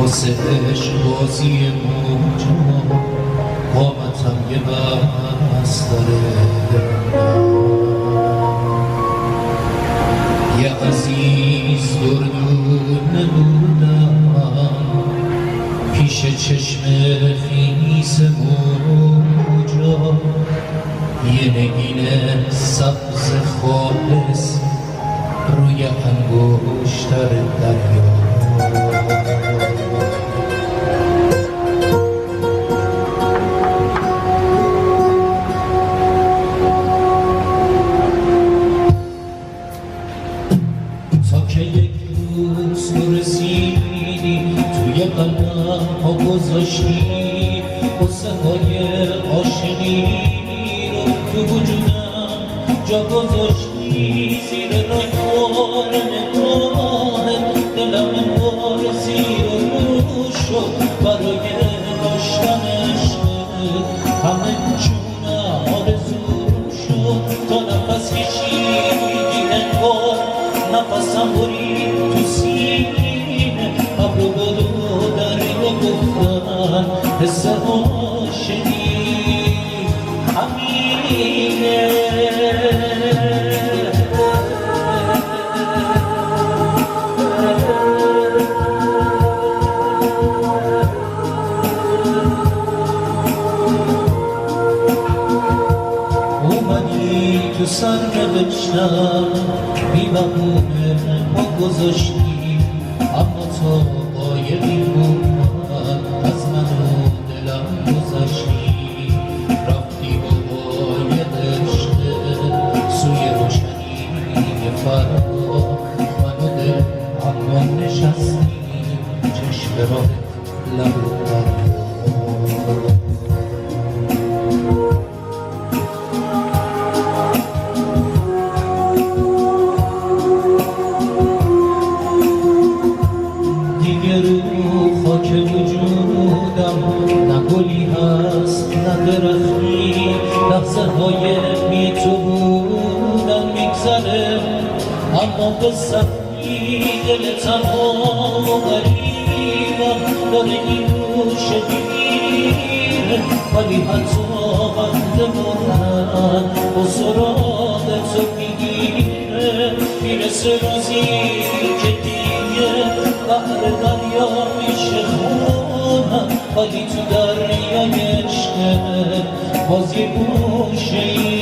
واسه عشق بازی موجا قامتم یه بس داره یه عزیز دردون نبودم پیش چشم خیس موجا یه نگین سبز خالص روی انگشتر دریا تا که یک روز تو رسیدی توی قلبم ها گذاشتی قصه های عاشقی رو تو وجودم جا گذاشتی زیر رنگار نگاهت دلم انگار زیر رو شد برای داشتن عشقت همه جونم آرزو شد تا نفس کشیدی انگار نفسم برید تو سینه ابر و باد و دریا گفتن حس عاشقی همینه اومدی تو سر نوشتم بی‌بهونه ما گذاشتی اما تا قایقی اومد از من و دلم گذشتی رفتی بابای عشق سوی روشنی فردا من و دل اما نشستیم چشم راه لب دریا خاک وجودم نه گلی هست نه درختی لحظه های بی تو بودم میگذره اما به سختی دل تنها و غریبم داره این روشه میره ولی حتی وقت مردن با سراغ تو میگیره میرسه روزی که دیگه بحر دریا میشه خونم ولی تو دریای عشقت باز یه گوشه ای